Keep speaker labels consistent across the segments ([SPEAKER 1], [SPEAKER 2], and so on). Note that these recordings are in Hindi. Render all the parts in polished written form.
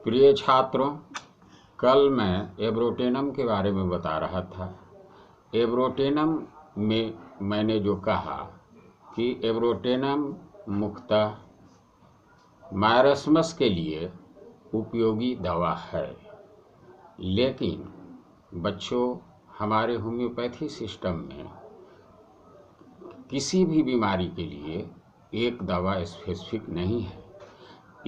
[SPEAKER 1] प्रिय छात्रों, कल मैं एब्रोटेनम के बारे में बता रहा था। एब्रोटेनम में मैंने जो कहा कि एब्रोटेनम मुख्यतः मायरस्मस के लिए उपयोगी दवा है, लेकिन बच्चों, हमारे होम्योपैथी सिस्टम में किसी भी बीमारी के लिए एक दवा स्पेसिफिक नहीं है।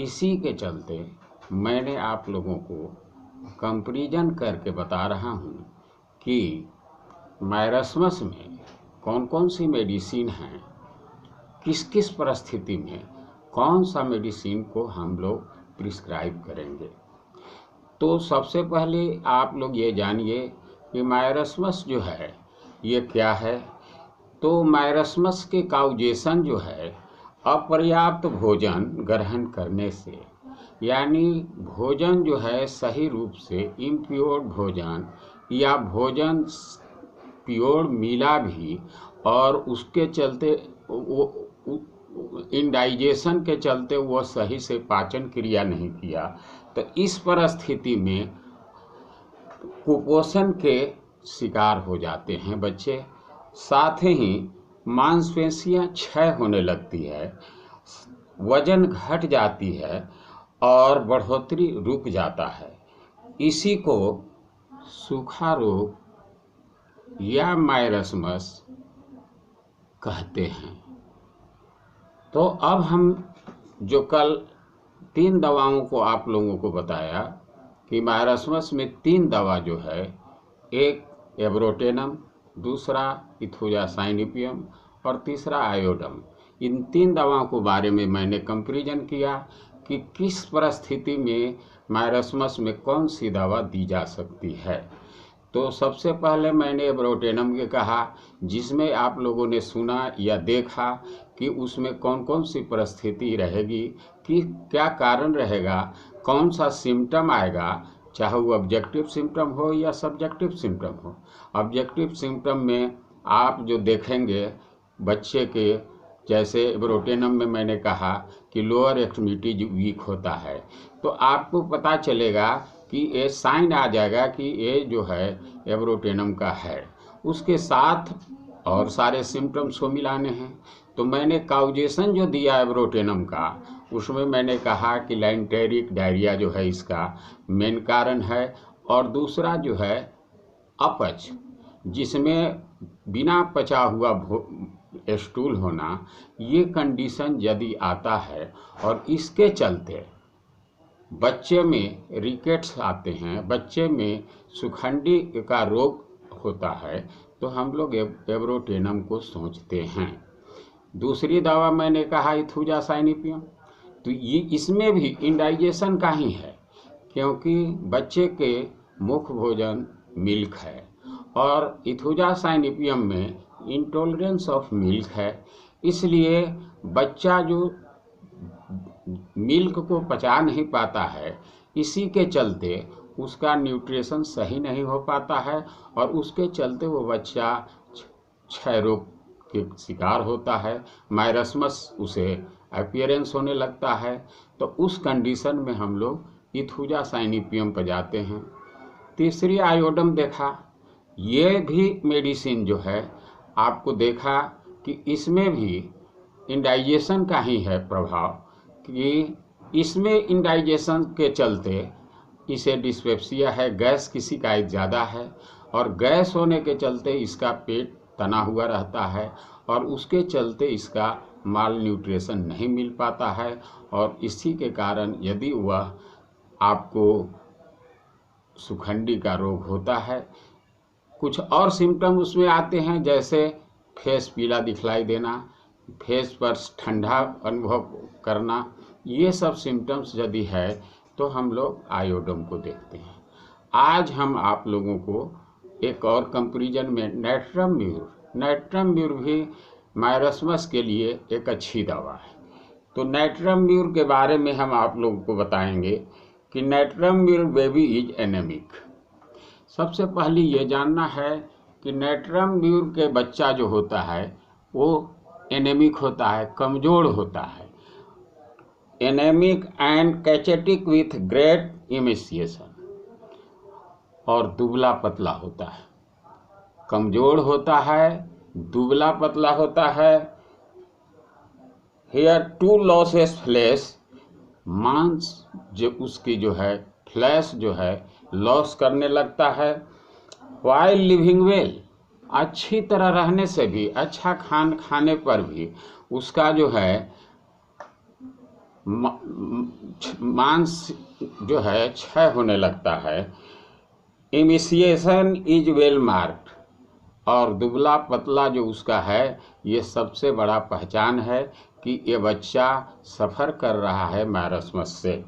[SPEAKER 1] इसी के चलते मैंने आप लोगों को कंपैरिजन करके बता रहा हूँ कि मायरस्मस में कौन कौन सी मेडिसिन हैं, किस किस परिस्थिति में कौन सा मेडिसिन को हम लोग प्रिस्क्राइब करेंगे। तो सबसे पहले आप लोग ये जानिए कि मायरस्मस जो है ये क्या है। तो मायरस्मस के काउजेशन जो है अपर्याप्त भोजन ग्रहण करने से, यानी भोजन जो है सही रूप से इम्प्योर भोजन या भोजन प्योर मिला भी और उसके चलते वो इंडाइजेशन के चलते वो सही से पाचन क्रिया नहीं किया, तो इस परिस्थिति में कुपोषण के शिकार हो जाते हैं बच्चे। साथ ही मांसपेशियां क्षय होने लगती है, वजन घट जाती है और बढ़ोतरी रुक जाता है। इसी को सूखा रोग या मायरस्मस कहते हैं। तो अब हम जो कल 3 दवाओं को आप लोगों को बताया कि मायरस्मस में 3 दवा जो है, एक एब्रोटेनम, दूसरा इथोजासाइनिपियम और तीसरा आयोडम। इन 3 दवाओं के बारे में मैंने कंपैरिजन किया कि किस परिस्थिति में मायरस्मस में कौन सी दवा दी जा सकती है। तो सबसे पहले मैंने एब्रोटेनम के कहा, जिसमें आप लोगों ने सुना या देखा कि उसमें कौन कौन सी परिस्थिति रहेगी, कि क्या कारण रहेगा, कौन सा सिम्टम आएगा, चाहे वो ऑब्जेक्टिव सिम्टम हो या सब्जेक्टिव सिम्टम हो। ऑब्जेक्टिव सिम्टम में आप जो देखेंगे बच्चे के, जैसे एब्रोटेनम में मैंने कहा कि लोअर एक्सट्रीमिटी वीक होता है, तो आपको पता चलेगा कि ये साइन आ जाएगा कि ये जो है एब्रोटेनम का है। उसके साथ और सारे सिम्टम्स को मिलाने हैं। तो मैंने काउजेशन जो दिया एब्रोटेनम का, उसमें मैंने कहा कि लाइंटेरिक डायरिया जो है इसका मेन कारण है, और दूसरा जो है अपच, जिसमें बिना पचा हुआ स्टूल होना, ये कंडीशन यदि आता है और इसके चलते बच्चे में रिकेट्स आते हैं, बच्चे में सुखंडी का रोग होता है, तो हम लोग एब्रोटेनम को सोचते हैं। दूसरी दवा मैंने कहा इथोजासाइनिपियम। तो ये इसमें भी इंडाइजेशन का ही है, क्योंकि बच्चे के मुख्य भोजन मिल्क है और इथोजासाइनिपियम में इंटॉलरेंस ऑफ मिल्क है। इसलिए बच्चा जो मिल्क को पचा नहीं पाता है, इसी के चलते उसका न्यूट्रिशन सही नहीं हो पाता है और उसके चलते वो बच्चा क्षय रोग के शिकार होता है, मायरस्मस उसे अपीयरेंस होने लगता है। तो उस कंडीशन में हम लोग इथोजासाइनिपियम पर जाते हैं। तीसरी आयोडम देखा, ये भी मेडिसिन जो है आपको देखा कि इसमें भी इंडाइजेशन का ही है प्रभाव, कि इसमें इंडाइजेशन के चलते इसे डिस्पेप्सिया है, गैस की शिकायत ज़्यादा है, और गैस होने के चलते इसका पेट तना हुआ रहता है और उसके चलते इसका माल न्यूट्रिशन नहीं मिल पाता है, और इसी के कारण यदि वह आपको सुखंडी का रोग होता है, कुछ और सिम्टम उसमें आते हैं, जैसे फेस पीला दिखलाई देना, फेस पर ठंडा अनुभव करना, ये सब सिम्टम्स यदि है तो हम लोग आयोडम को देखते हैं। आज हम आप लोगों को एक और कंपैरिजन में नाइट्रम म्यूर भी मायरस्मस के लिए एक अच्छी दवा है। तो नाइट्रम म्यूर के बारे में हम आप लोगों को बताएंगे कि natrum mur baby is anemic. सबसे पहले ये जानना है कि नाइट्रम म्यूर के बच्चा जो होता है वो एनेमिक होता है, कमज़ोर होता है। Anaemic and cachectic with great emaciation, और दुबला पतला होता है, कमजोर होता है, दुबला पतला होता है। हेयर टू लॉसेस फ्लैश, मांस जो उसकी जो है फ्लैश जो है लॉस करने लगता है। वाइल लिविंग वेल, अच्छी तरह रहने से भी, अच्छा खाने पर भी उसका जो है मांस जो है क्षय होने लगता है। इमिसिएशन इज वेल मार्क्ड, और दुबला पतला जो उसका है ये सबसे बड़ा पहचान है कि ये बच्चा सफ़र कर रहा है मैरस्मस से।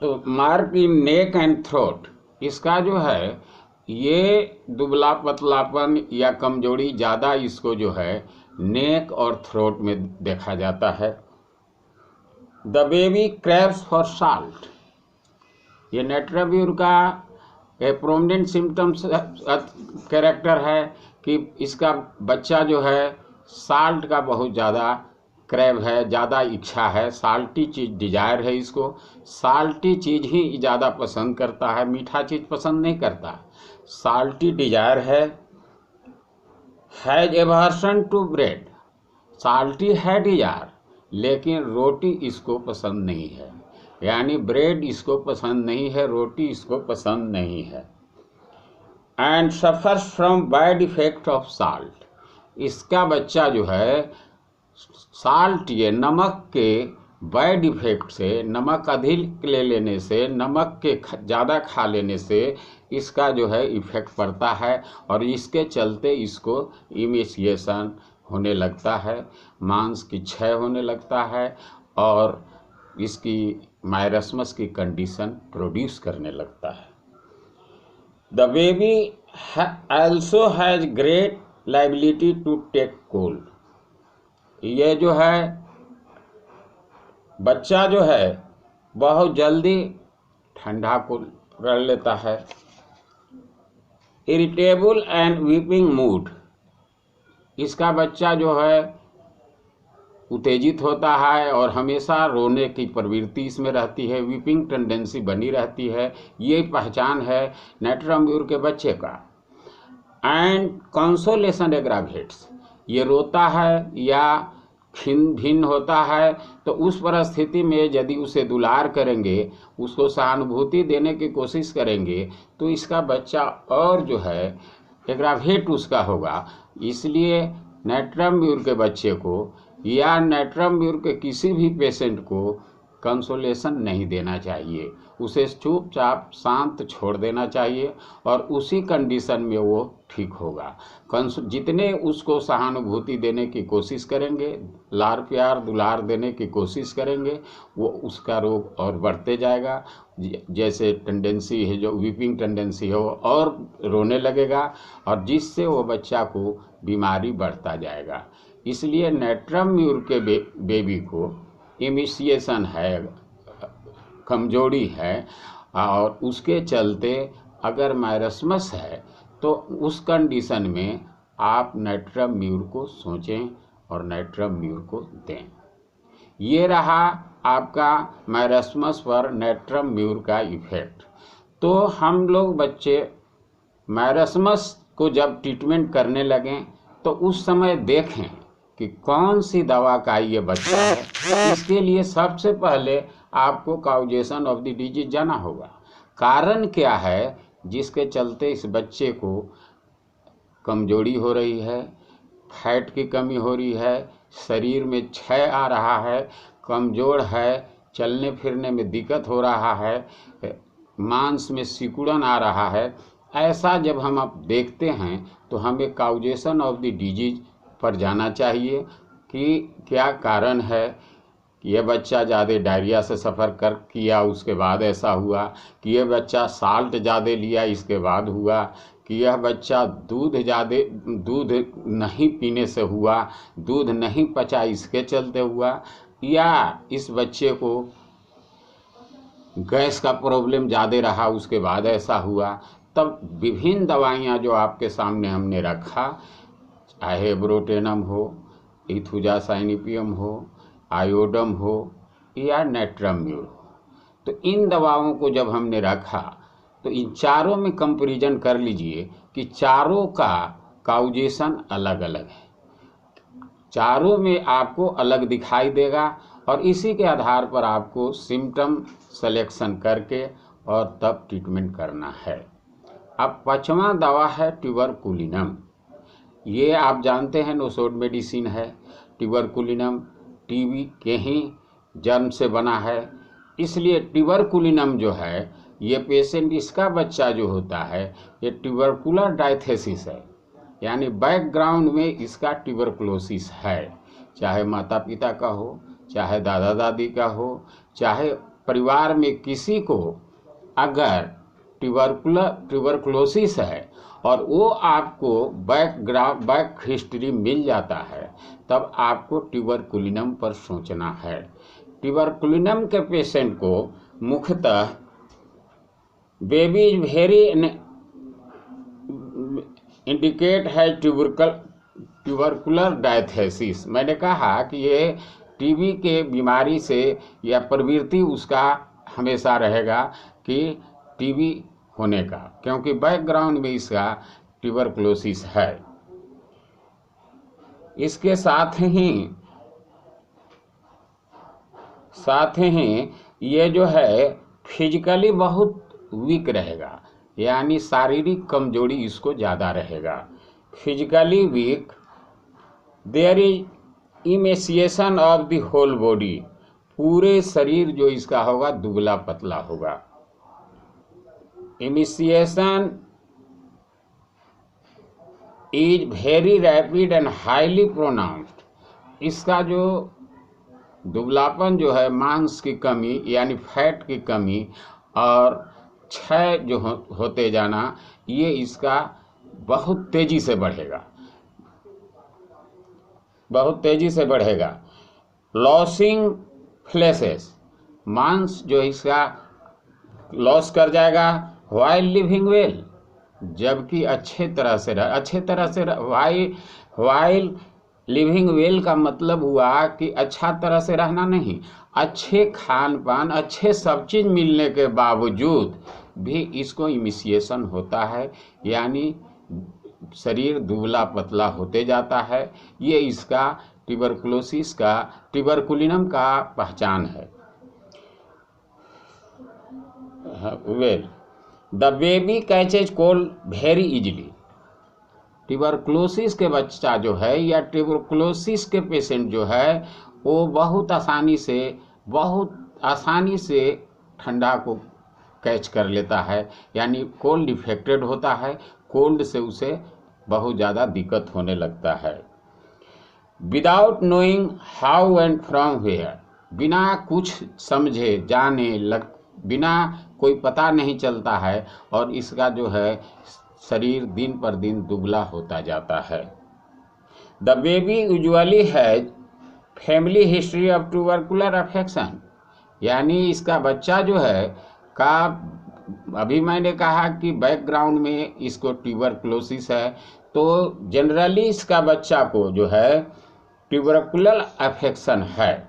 [SPEAKER 1] तो mark in neck and throat, इसका जो है ये दुबला पतलापन या कमजोरी ज़्यादा इसको जो है नेक और थ्रोट में देखा जाता है। द बेबी क्रैव्स फॉर साल्ट, ये नेट्राव्यूर का प्रोमिनेंट सिम्टम्स कैरेक्टर है कि इसका बच्चा जो है साल्ट का बहुत ज़्यादा क्रैव है, ज़्यादा इच्छा है, साल्टी चीज़ डिजायर है, इसको साल्टी चीज़ ही ज़्यादा पसंद करता है, मीठा चीज़ पसंद नहीं करता, साल्टी डिजायर है। Has aversion to bread, salty है डिजायर लेकिन रोटी इसको पसंद नहीं है, यानी ब्रेड इसको पसंद नहीं है, रोटी इसको पसंद नहीं है। And suffers from bad effect of salt, इसका बच्चा जो है साल्ट ये नमक के बैड इफेक्ट से, नमक अधिक ले लेने से, नमक के ज़्यादा खा लेने से इसका जो है इफेक्ट पड़ता है, और इसके चलते इसको इमेसिएशन होने लगता है, मांस की क्षय होने लगता है, और इसकी मायरस्मस की कंडीशन प्रोड्यूस करने लगता है। The baby also has great liability to take cold, ये जो है बच्चा जो है बहुत जल्दी ठंडा को कर लेता है। इरिटेबल एंड वीपिंग मूड, इसका बच्चा जो है उत्तेजित होता है और हमेशा रोने की प्रवृत्ति इसमें रहती है, वीपिंग टेंडेंसी बनी रहती है, ये पहचान है नेट्राम्यूर के बच्चे का। एंड कंसोलेशन एग्रावेट्स, ये रोता है या भिन्न होता है तो उस परिस्थिति में यदि उसे दुलार करेंगे, उसको सहानुभूति देने की कोशिश करेंगे तो इसका बच्चा और जो है एग्रावेट उसका होगा। इसलिए नेट्राम्यूर के बच्चे को या नेट्राम्यूर के किसी भी पेशेंट को कंसोलेशन नहीं देना चाहिए, उसे चुपचाप शांत छोड़ देना चाहिए और उसी कंडीशन में वो ठीक होगा। जितने उसको सहानुभूति देने की कोशिश करेंगे, लार प्यार दुलार देने की कोशिश करेंगे, वो उसका रोग और बढ़ते जाएगा। जैसे टेंडेंसी है, जो वीपिंग टेंडेंसी है, वो और रोने लगेगा और जिससे वो बच्चा को बीमारी बढ़ता जाएगा। इसलिए नेट्राम्यूर के बेबी को इमिसिएशन है, कमजोरी है, और उसके चलते अगर मायरस्मस है तो उस कंडीशन में आप नेट्राम्यूर को सोचें और नेट्राम्यूर को दें। ये रहा आपका मायरस्मस पर नेट्राम्यूर का इफेक्ट। तो हम लोग बच्चे मायरस्मस को जब ट्रीटमेंट करने लगें तो उस समय देखें कि कौन सी दवा का ये बच्चा है। इसके लिए सबसे पहले आपको काउजेशन ऑफ द डिजीज जाना होगा, कारण क्या है जिसके चलते इस बच्चे को कमजोरी हो रही है, फैट की कमी हो रही है, शरीर में क्षय आ रहा है, कमजोर है, चलने फिरने में दिक्कत हो रहा है, मांस में सिकुड़न आ रहा है। ऐसा जब हम अब देखते हैं तो हमें काउजेशन ऑफ द डिजीज पर जाना चाहिए कि क्या कारण है कि यह बच्चा ज़्यादा डायरिया से सफ़र किया उसके बाद ऐसा हुआ, कि यह बच्चा साल्ट ज़्यादा लिया इसके बाद हुआ, कि यह बच्चा दूध नहीं पीने से हुआ, दूध नहीं पचा इसके चलते हुआ, या इस बच्चे को गैस का प्रॉब्लम ज़्यादा रहा उसके बाद ऐसा हुआ। तब विभिन्न दवाइयाँ जो आपके सामने हमने रखा, चाहे ब्रोटेनम हो, इथुजासाइनिपियम हो, आयोडम हो या नेट्राम्यूर हो। तो इन दवाओं को जब हमने रखा तो इन चारों में कंपैरिजन कर लीजिए कि चारों का काउजेशन अलग अलग है, चारों में आपको अलग दिखाई देगा और इसी के आधार पर आपको सिम्टम सिलेक्शन करके और तब ट्रीटमेंट करना है। अब 5वां दवा है ट्यूबरकुलिनम। ये आप जानते हैं नोसोड मेडिसिन है। ट्यूबरकुलिनम टीबी के ही जर्म से बना है, इसलिए ट्यूबरकुलिनम जो है ये पेशेंट, इसका बच्चा जो होता है ये ट्यूबरकुलर डायथेसिस है, यानी बैकग्राउंड में इसका ट्यूबरकुलोसिस है, चाहे माता पिता का हो, चाहे दादा दादी का हो, चाहे परिवार में किसी को अगर ट्यूबरकुलोसिस है और वो आपको बैक हिस्ट्री मिल जाता है, तब आपको ट्यूबरकुलिनम पर सोचना है। ट्यूबरकुलिनम के पेशेंट को मुख्यतः बेबी इज वेरी इंडिकेट है ट्यूबरकुलर डायथेसिस। मैंने कहा कि ये टीबी के बीमारी से या प्रवृत्ति उसका हमेशा रहेगा कि टीबी होने का, क्योंकि बैकग्राउंड में इसका ट्यूबरकुलोसिस है। इसके साथ ही ये जो है फिजिकली बहुत वीक रहेगा, यानी शारीरिक कमजोरी इसको ज़्यादा रहेगा। Physically weak, there is emaciation of the whole body, पूरे शरीर जो इसका होगा दुबला पतला होगा। Emaciation is very rapid and highly pronounced, इसका जो दुबलापन जो है, मांस की कमी यानी फैट की कमी और क्षय जो होते जाना, ये इसका बहुत तेजी से बढ़ेगा, बहुत तेजी से बढ़ेगा। लॉसिंग फ्लैशेस, मांस जो इसका लॉस कर जाएगा। वाइल लिविंग वेल, जबकि अच्छे तरह से वाइल लिविंग वेल का मतलब हुआ कि अच्छा तरह से रहना नहीं, अच्छे खान पान, अच्छे सब चीज़ मिलने के बावजूद भी इसको इमिसिएशन होता है, यानी शरीर दुबला पतला होते जाता है। ये इसका ट्यूबरकुलिनम का पहचान है। Well, the baby catches cold very easily, tuberculosis के बच्चा जो है या ट्यूबरकुलोसिस के पेशेंट जो है वो बहुत आसानी से ठंडा को कैच कर लेता है, यानी कोल्ड इफेक्टेड होता है, कोल्ड से उसे बहुत ज़्यादा दिक्कत होने लगता है। Without knowing how and from where, बिना कुछ समझे जाने बिना कोई पता नहीं चलता है और इसका जो है शरीर दिन पर दिन दुबला होता जाता है। The baby usually has family history of tubercular affection, यानी इसका बच्चा जो है का, अभी मैंने कहा कि बैकग्राउंड में इसको ट्यूबरकुलोसिस है, तो जनरली इसका बच्चा को जो है ट्यूबरकुलर अफेक्शन है।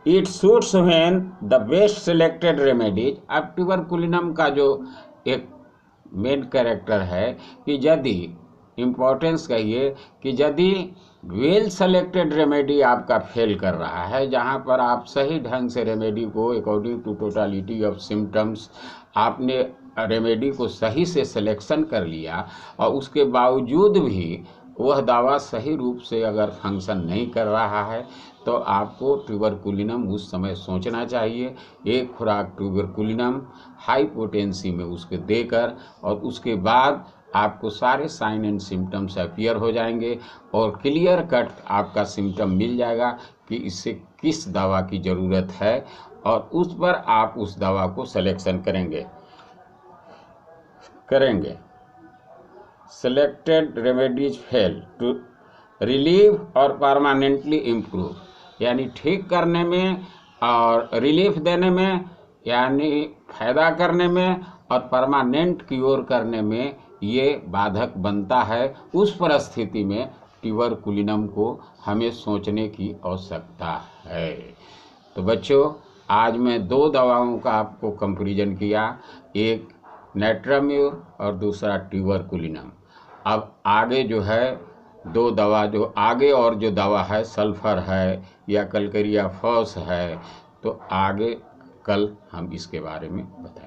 [SPEAKER 1] It suits when the best selected remedies. अब ट्यूबरकुलिनम का जो एक मेन कैरेक्टर है कि यदि इम्पोर्टेंस कहिए कि यदि वेल सेलेक्टेड रेमेडी आपका फेल कर रहा है, जहाँ पर आप सही ढंग से रेमेडी को according to totality of symptoms आपने रेमेडी को सही से सिलेक्शन कर लिया और उसके बावजूद भी वह दवा सही रूप से अगर फंक्शन नहीं कर रहा है, तो आपको ट्यूबरकुलिनम उस समय सोचना चाहिए। एक खुराक ट्यूबरकुलिनम हाई पोटेंसी में उसके देकर और उसके बाद आपको सारे साइन एंड सिम्टम्स अपीयर हो जाएंगे और क्लियर कट आपका सिम्टम मिल जाएगा कि इससे किस दवा की ज़रूरत है और उस पर आप उस दवा को सिलेक्शन करेंगे। Selected remedies fail to relieve और परमानेंटली इम्प्रूव, यानी ठीक करने में और रिलीफ देने में, यानी फायदा करने में और परमानेंट क्योर करने में ये बाधक बनता है, उस परिस्थिति में ट्यूबरकुलिनम को हमें सोचने की आवश्यकता है। तो बच्चों, आज मैं 2 दवाओं का आपको कंपैरिजन किया, एक नाइट्राम्योर और दूसरा ट्यूबरकुलिनम। अब आगे जो है 2 दवा जो आगे और जो दवा है सल्फर है या कलकरिया फॉस है, तो आगे कल हम इसके बारे में बताएंगे।